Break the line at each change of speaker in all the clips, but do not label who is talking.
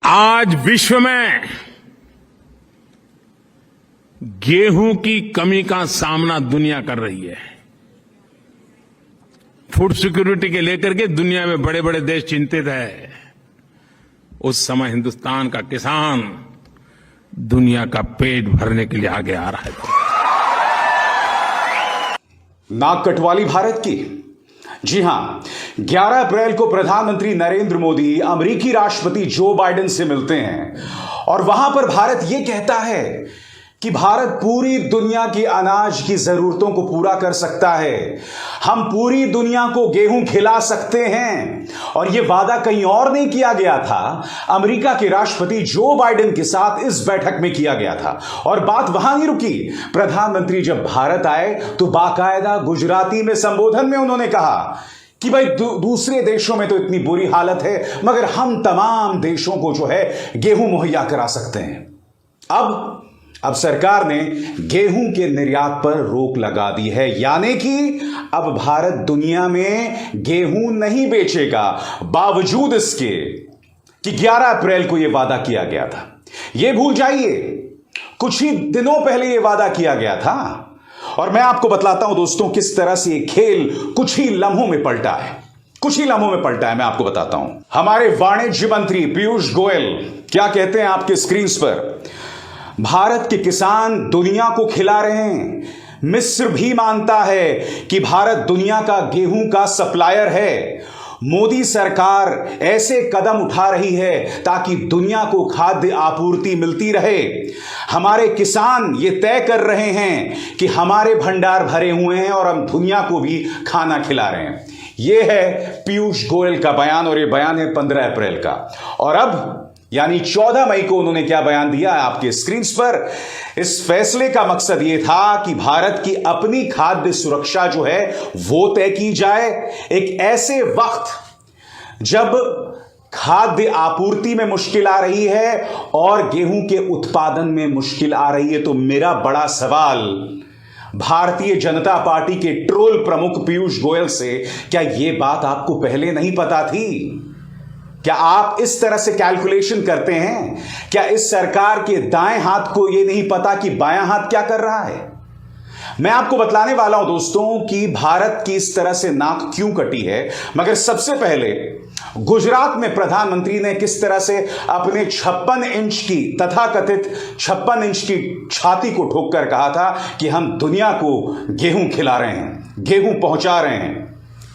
आज विश्व में गेहूं की कमी का सामना दुनिया कर रही है। फूड सिक्योरिटी के लेकर के दुनिया में बड़े बड़े देश चिंतित है। उस समय हिंदुस्तान का किसान दुनिया का पेट भरने के लिए आगे आ रहा है।
नाक कटवाली भारत की। जी हां, 11 अप्रैल को प्रधानमंत्री नरेंद्र मोदी अमेरिकी राष्ट्रपति जो बाइडेन से मिलते हैं और वहां पर भारत यह कहता है कि भारत पूरी दुनिया की अनाज की जरूरतों को पूरा कर सकता है। हम पूरी दुनिया को गेहूं खिला सकते हैं। और यह वादा कहीं और नहीं किया गया था, अमेरिका के राष्ट्रपति जो बाइडेन के साथ इस बैठक में किया गया था। और बात वहां नहीं रुकी। प्रधानमंत्री जब भारत आए तो बाकायदा गुजराती में संबोधन में उन्होंने कहा कि भाई दूसरे देशों में तो इतनी बुरी हालत है, मगर हम तमाम देशों को जो है गेहूं मुहैया करा सकते हैं। अब सरकार ने गेहूं के निर्यात पर रोक लगा दी है, यानी कि अब भारत दुनिया में गेहूं नहीं बेचेगा, बावजूद इसके कि 11 अप्रैल को यह वादा किया गया था। यह भूल जाइए, कुछ ही दिनों पहले यह वादा किया गया था। और मैं आपको बतलाता हूं दोस्तों, किस तरह से यह खेल कुछ ही लम्हों में पलटा है। मैं आपको बताता हूं। हमारे वाणिज्य मंत्री पीयूष गोयल क्या कहते हैं आपके स्क्रीन पर। भारत के किसान दुनिया को खिला रहे हैं। मिस्र भी मानता है कि भारत दुनिया का गेहूं का सप्लायर है। मोदी सरकार ऐसे कदम उठा रही है ताकि दुनिया को खाद्य आपूर्ति मिलती रहे। हमारे किसान ये तय कर रहे हैं कि हमारे भंडार भरे हुए हैं और हम दुनिया को भी खाना खिला रहे हैं। यह है पीयूष गोयल का बयान, और यह बयान है 15 अप्रैल का। और अब यानी 14 मई को उन्होंने क्या बयान दिया आपके स्क्रीन पर। इस फैसले का मकसद यह था कि भारत की अपनी खाद्य सुरक्षा जो है वो तय की जाए। एक ऐसे वक्त जब खाद्य आपूर्ति में मुश्किल आ रही है और गेहूं के उत्पादन में मुश्किल आ रही है। तो मेरा बड़ा सवाल भारतीय जनता पार्टी के ट्रोल प्रमुख पीयूष गोयल से, क्या यह बात आपको पहले नहीं पता थी? क्या आप इस तरह से कैलकुलेशन करते हैं? क्या इस सरकार के दाएं हाथ को यह नहीं पता कि बायां हाथ क्या कर रहा है? मैं आपको बतलाने वाला हूं दोस्तों कि भारत की इस तरह से नाक क्यों कटी है। मगर सबसे पहले गुजरात में प्रधानमंत्री ने किस तरह से अपने 56 इंच की तथाकथित 56 इंच की छाती को ठोककर कहा था कि हम दुनिया को गेहूं खिला रहे हैं, गेहूं पहुंचा रहे हैं।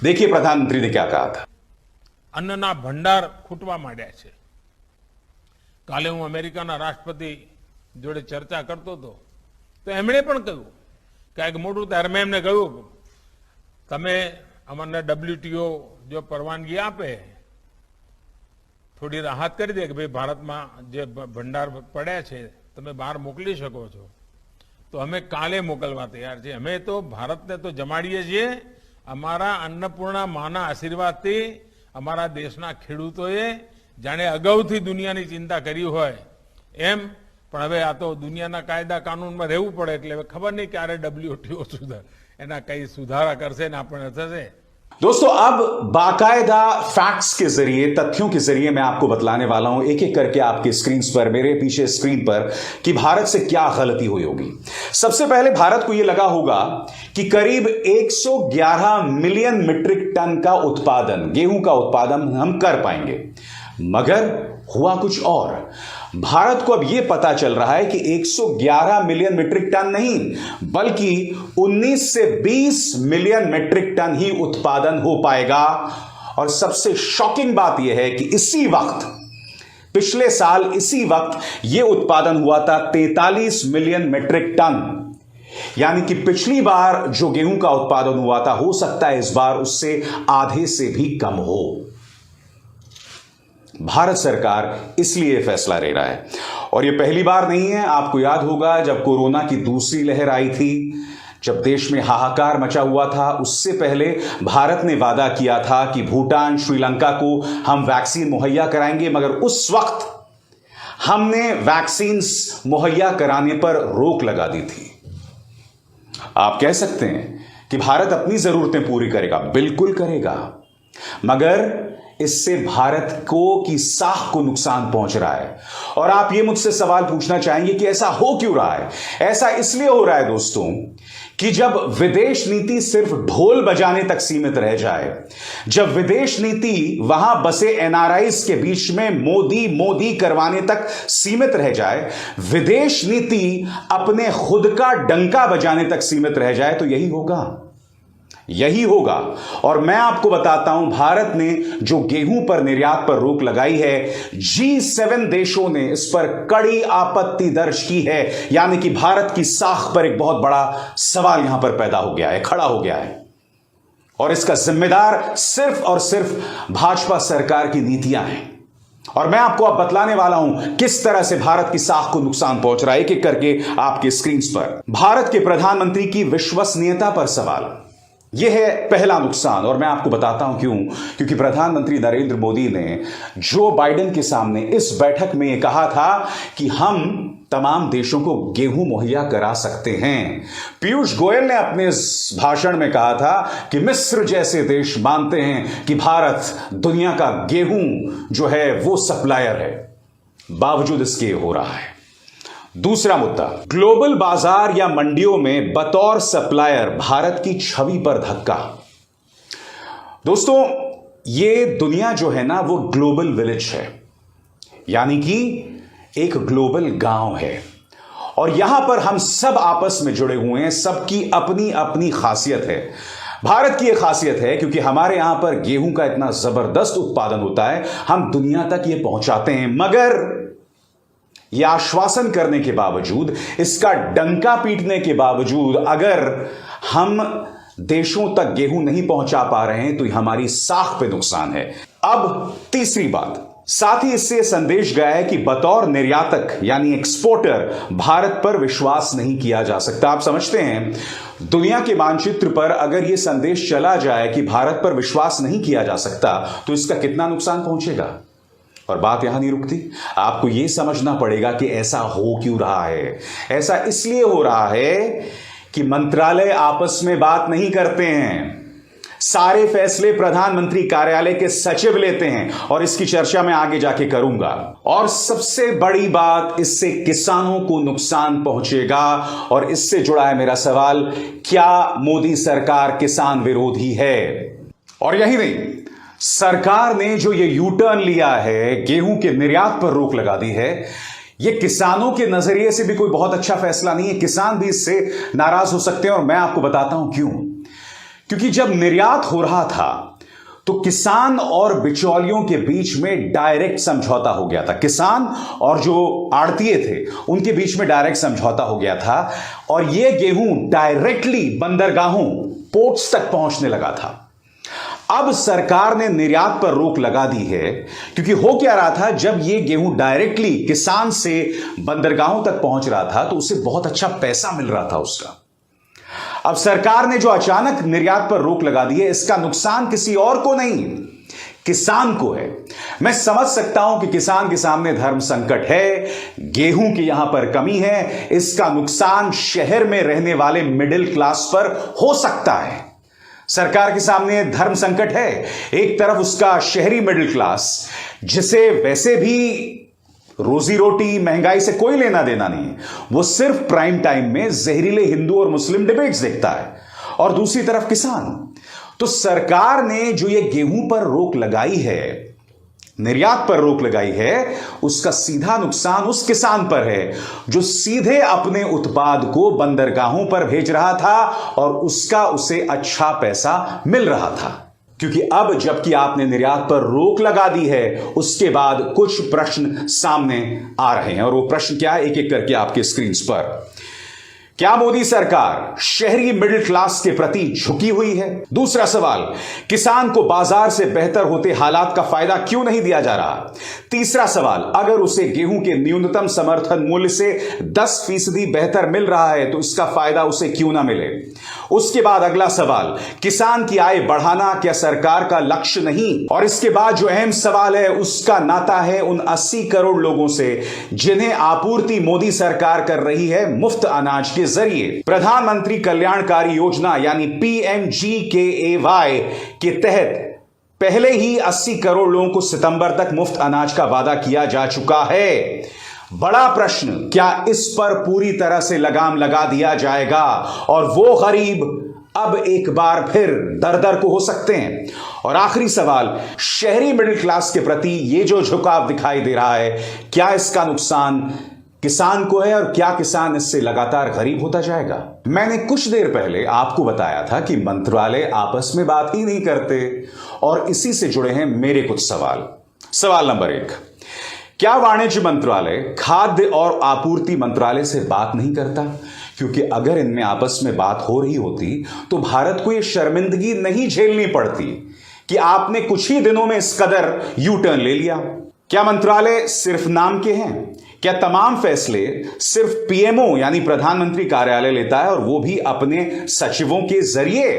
देखिए प्रधानमंत्री ने क्या कहा था।
अन्नना भंडार ખૂટવા માંડ્યા છે। કાલે હું અમેરિકાના રાષ્ટ્રપતિ જોડે ચર્ચા કરતો હતો તો એમણે પણ કહ્યું કે એક મોટું ત્યારે એમને કહ્યું તમે અમને WTO જો પરવાનગી આપે, થોડી રાહત કરી દે કે ભાઈ ભારતમાં જે ભંડાર પડ્યા છે તમે બહાર મોકલી શકો છો, તો અમે કાલે મોકલવા તૈયાર છીએ। અમે તો ભારતને તો જમાડીએ છીએ। અમારા અન્નપૂર્ણા માના આશીર્વાદથી અમારા દેશના ખેડૂતોએ જાણે અગાઉથી દુનિયાની चिंता કરી હોય એમ, પણ હવે આ તો દુનિયાના કાયદા કાનૂનમાં રહેવું પડે એટલે હવે ખબર નહીં ક્યારે WTO એના કઈ સુધારા કરશે ને આપણને થશે।
दोस्तों, अब बाकायदा फैक्ट्स के जरिए, तथ्यों के जरिए मैं आपको बतलाने वाला हूं एक एक करके आपके स्क्रीन पर, मेरे पीछे स्क्रीन पर, कि भारत से क्या गलती हुई होगी। सबसे पहले भारत को यह लगा होगा कि करीब 111 मिलियन मीट्रिक टन का उत्पादन, गेहूं का उत्पादन हम कर पाएंगे। मगर हुआ कुछ और। भारत को अब यह पता चल रहा है कि 111 मिलियन मीट्रिक टन नहीं, बल्कि 19 से 20 मिलियन मीट्रिक टन ही उत्पादन हो पाएगा। और सबसे शॉकिंग बात यह है कि इसी वक्त, पिछले साल इसी वक्त यह उत्पादन हुआ था 43 मिलियन मीट्रिक टन। यानी कि पिछली बार जो गेहूं का उत्पादन हुआ था, हो सकता है इस बार उससे आधे से भी कम हो। भारत सरकार इसलिए फैसला ले रहा है। और यह पहली बार नहीं है। आपको याद होगा जब कोरोना की दूसरी लहर आई थी, जब देश में हाहाकार मचा हुआ था, उससे पहले भारत ने वादा किया था कि भूटान, श्रीलंका को हम वैक्सीन मुहैया कराएंगे। मगर उस वक्त हमने वैक्सीन मुहैया कराने पर रोक लगा दी थी। आप कह सकते हैं कि भारत अपनी जरूरतें पूरी करेगा, बिल्कुल करेगा, मगर इससे भारत को की साख को नुकसान पहुंच रहा है। और आप ये मुझसे सवाल पूछना चाहेंगे कि ऐसा हो क्यों रहा है? ऐसा इसलिए हो रहा है दोस्तों कि जब विदेश नीति सिर्फ ढोल बजाने तक सीमित रह जाए, जब विदेश नीति वहां बसे एनआरआईज के बीच में मोदी मोदी करवाने तक सीमित रह जाए, विदेश नीति अपने खुद का डंका बजाने तक सीमित रह जाए, तो यही होगा। और मैं आपको बताता हूं, भारत ने जो गेहूं पर निर्यात पर रोक लगाई है, G7 देशों ने इस पर कड़ी आपत्ति दर्ज की है। यानी कि भारत की साख पर एक बहुत बड़ा सवाल यहां पर पैदा हो गया है, खड़ा हो गया है। और इसका जिम्मेदार सिर्फ और सिर्फ भाजपा सरकार की नीतियां हैं। और मैं आपको अब बतलाने वाला हूं किस तरह से भारत की साख को नुकसान पहुंच रहा है, एक एक करके आपके स्क्रीन पर। भारत के प्रधानमंत्री की विश्वसनीयता पर सवाल, यह है पहला नुकसान। और मैं आपको बताता हूं क्यों। क्योंकि प्रधानमंत्री नरेंद्र मोदी ने जो बाइडेन के सामने इस बैठक में यह कहा था कि हम तमाम देशों को गेहूं मुहैया करा सकते हैं। पीयूष गोयल ने अपने इस भाषण में कहा था कि मिस्र जैसे देश मानते हैं कि भारत दुनिया का गेहूं जो है वो सप्लायर है, बावजूद इसके हो रहा है। दूसरा मुद्दा, ग्लोबल बाजार या मंडियों में बतौर सप्लायर भारत की छवि पर धक्का। दोस्तों, ये दुनिया जो है ना वो ग्लोबल विलेज है, यानी कि एक ग्लोबल गांव है। और यहां पर हम सब आपस में जुड़े हुए हैं, सबकी अपनी अपनी खासियत है। भारत की यह खासियत है क्योंकि हमारे यहां पर गेहूं का इतना जबरदस्त उत्पादन होता है, हम दुनिया तक यह पहुंचाते हैं। मगर यह आश्वासन करने के बावजूद, इसका डंका पीटने के बावजूद, अगर हम देशों तक गेहूं नहीं पहुंचा पा रहे हैं तो यह हमारी साख पे नुकसान है। अब तीसरी बात, साथ ही इससे संदेश गया है कि बतौर निर्यातक यानी एक्सपोर्टर भारत पर विश्वास नहीं किया जा सकता। आप समझते हैं, दुनिया के मानचित्र पर अगर यह संदेश चला जाए कि भारत पर विश्वास नहीं किया जा सकता तो इसका कितना नुकसान पहुंचेगा। और बात यहां नहीं रुकती, आपको यह समझना पड़ेगा कि ऐसा हो क्यों रहा है। ऐसा इसलिए हो रहा है कि मंत्रालय आपस में बात नहीं करते हैं, सारे फैसले प्रधानमंत्री कार्यालय के सचिव लेते हैं। और इसकी चर्चा मैं आगे जाके करूंगा। और सबसे बड़ी बात, इससे किसानों को नुकसान पहुंचेगा। और इससे जुड़ा है मेरा सवाल, क्या मोदी सरकार किसान विरोधी है? और यही नहीं, सरकार ने जो ये यू टर्न लिया है, गेहूं के निर्यात पर रोक लगा दी है, ये किसानों के नजरिए से भी कोई बहुत अच्छा फैसला नहीं है। किसान भी इससे नाराज हो सकते हैं और मैं आपको बताता हूं क्यों। क्योंकि जब निर्यात हो रहा था तो किसान और बिचौलियों के बीच में डायरेक्ट समझौता हो गया था। किसान और जो आड़तीये थे उनके बीच में डायरेक्ट समझौता हो गया था और यह गेहूं डायरेक्टली बंदरगाहों, पोर्ट्स तक पहुंचने लगा था। अब सरकार ने निर्यात पर रोक लगा दी है क्योंकि हो क्या रहा था, जब यह गेहूं डायरेक्टली किसान से बंदरगाहों तक पहुंच रहा था तो उसे बहुत अच्छा पैसा मिल रहा था उसका। अब सरकार ने जो अचानक निर्यात पर रोक लगा दी है, इसका नुकसान किसी और को नहीं, किसान को है। मैं समझ सकता हूं कि किसान के सामने धर्म संकट है, गेहूं की यहां पर कमी है, इसका नुकसान शहर में रहने वाले मिडिल क्लास पर हो सकता है। सरकार के सामने धर्म संकट है, एक तरफ उसका शहरी मिडिल क्लास जिसे वैसे भी रोजी रोटी महंगाई से कोई लेना देना नहीं है, वो सिर्फ प्राइम टाइम में जहरीले हिंदू और मुस्लिम डिबेट्स देखता है, और दूसरी तरफ किसान। तो सरकार ने जो ये गेहूं पर रोक लगाई है, निर्यात पर रोक लगाई है, उसका सीधा नुकसान उस किसान पर है जो सीधे अपने उत्पाद को बंदरगाहों पर भेज रहा था और उसका उसे अच्छा पैसा मिल रहा था। क्योंकि अब जबकि आपने निर्यात पर रोक लगा दी है, उसके बाद कुछ प्रश्न सामने आ रहे हैं और वो प्रश्न क्या है, एक एक करके आपके स्क्रीन पर। क्या मोदी सरकार शहरी मिडिल क्लास के प्रति झुकी हुई है? दूसरा सवाल, किसान को बाजार से बेहतर होते हालात का फायदा क्यों नहीं दिया जा रहा? तीसरा सवाल, अगर उसे गेहूं के न्यूनतम समर्थन मूल्य से 10% बेहतर मिल रहा है तो इसका फायदा उसे क्यों ना मिले? उसके बाद अगला सवाल, किसान की आय बढ़ाना क्या सरकार का लक्ष्य नहीं? और इसके बाद जो अहम सवाल है उसका नाता है उन 80 करोड़ लोगों से जिन्हें आपूर्ति मोदी सरकार कर रही है मुफ्त अनाज के जरिए। प्रधानमंत्री कल्याणकारी योजना यानी PMGKAY के तहत पहले ही 80 करोड़ लोगों को सितंबर तक मुफ्त अनाज का वादा किया जा चुका है। बड़ा प्रश्न, क्या इस पर पूरी तरह से लगाम लगा दिया जाएगा और वो गरीब अब एक बार फिर दर-दर को हो सकते हैं? और आखिरी सवाल, शहरी मिडिल क्लास के प्रति ये जो झुकाव दिखाई दे रहा है, क्या इसका नुकसान किसान को है और क्या किसान इससे लगातार गरीब होता जाएगा? मैंने कुछ देर पहले आपको बताया था कि मंत्रालय आपस में बात ही नहीं करते और इसी से जुड़े हैं मेरे कुछ सवाल। सवाल नंबर 1, क्या वाणिज्य मंत्रालय खाद्य और आपूर्ति मंत्रालय से बात नहीं करता? क्योंकि अगर इनमें आपस में बात हो रही होती तो भारत को यह शर्मिंदगी नहीं झेलनी पड़ती कि आपने कुछ ही दिनों में इस कदर यू टर्न ले लिया। क्या मंत्रालय सिर्फ नाम के हैं? क्या तमाम फैसले सिर्फ पीएमओ यानी प्रधानमंत्री कार्यालय लेता है और वो भी अपने सचिवों के जरिए?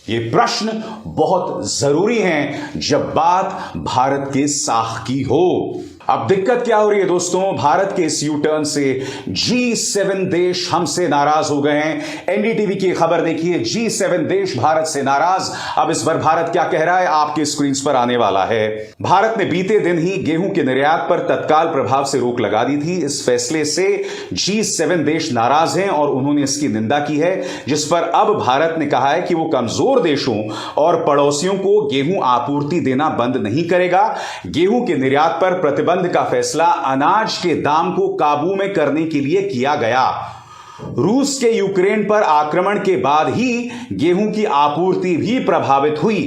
ये प्रश्न बहुत जरूरी हैं जब बात भारत के साख की हो। अब दिक्कत क्या हो रही है दोस्तों? भारत के इस यू टर्न से G7 देश हमसे नाराज हो गए हैं। एनडीटीवी की खबर देखिए, G7 देश भारत से नाराज। अब इस बार भारत क्या कह रहा है आपके स्क्रीन पर आने वाला है। भारत ने बीते दिन ही गेहूं के निर्यात पर तत्काल प्रभाव से रोक लगा दी थी। इस फैसले से G7 देश नाराज हैं और उन्होंने इसकी निंदा की है, जिस पर अब भारत ने कहा है कि वो कमजोर देशों और पड़ोसियों को गेहूं आपूर्ति देना बंद नहीं करेगा। गेहूं के निर्यात पर प्रतिबंध का फैसला अनाज के दाम को काबू में करने के लिए किया गया। रूस के यूक्रेन पर आक्रमण के बाद ही गेहूं की आपूर्ति भी प्रभावित हुई।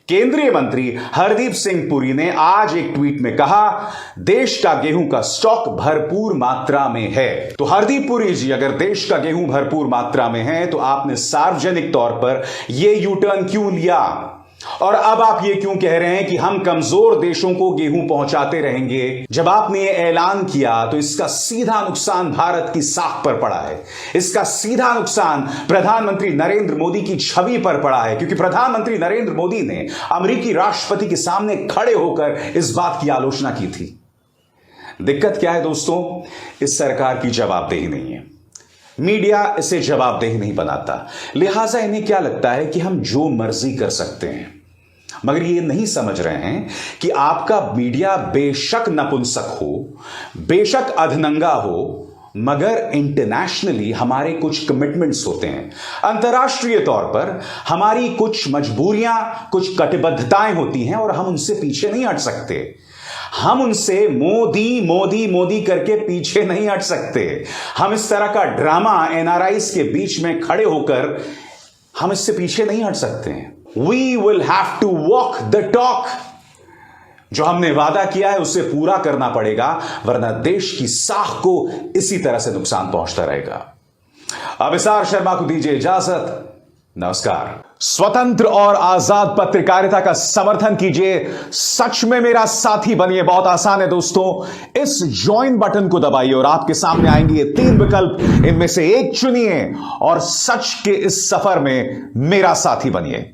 केंद्रीय मंत्री हरदीप सिंह पुरी ने आज एक ट्वीट में कहा, देश का गेहूं का स्टॉक भरपूर मात्रा में है। तो हरदीप पुरी जी, अगर देश का गेहूं भरपूर मात्रा में है तो आपने सार्वजनिक तौर पर यह यू टर्न क्यों लिया? और अब आप ये क्यों कह रहे हैं कि हम कमजोर देशों को गेहूं पहुंचाते रहेंगे? जब आपने ये ऐलान किया तो इसका सीधा नुकसान भारत की साख पर पड़ा है। इसका सीधा नुकसान प्रधानमंत्री नरेंद्र मोदी की छवि पर पड़ा है, क्योंकि प्रधानमंत्री नरेंद्र मोदी ने अमेरिकी राष्ट्रपति के सामने खड़े होकर इस बात की आलोचना की थी। दिक्कत क्या है दोस्तों? इस सरकार की जवाबदेही नहीं है। मीडिया इसे जवाबदेही नहीं बनाता, लिहाजा इन्हें क्या लगता है कि हम जो मर्जी कर सकते हैं। मगर ये नहीं समझ रहे हैं कि आपका मीडिया बेशक नपुंसक हो, बेशक अधनंगा हो, मगर इंटरनेशनली हमारे कुछ कमिटमेंट्स होते हैं। अंतर्राष्ट्रीय तौर पर हमारी कुछ मजबूरियां, कुछ कटिबद्धताएं होती हैं और हम उनसे पीछे नहीं हट सकते। हम उनसे मोदी मोदी मोदी करके पीछे नहीं हट सकते। हम इस तरह का ड्रामा एनआरआईज के बीच में खड़े होकर हम इससे पीछे नहीं हट सकते। We will have to walk the talk. जो हमने वादा किया है उसे पूरा करना पड़ेगा, वरना देश की साख को इसी तरह से नुकसान पहुंचता रहेगा। अभिसार शर्मा को दीजिए इजाजत। नमस्कार। स्वतंत्र और आजाद पत्रकारिता का समर्थन कीजिए, सच में मेरा साथी बनिए। बहुत आसान है दोस्तों, इस ज्वाइन बटन को दबाइए और आपके सामने आएंगे ये 3 विकल्प। इनमें से एक चुनिए और सच के इस सफर में मेरा साथी बनिए।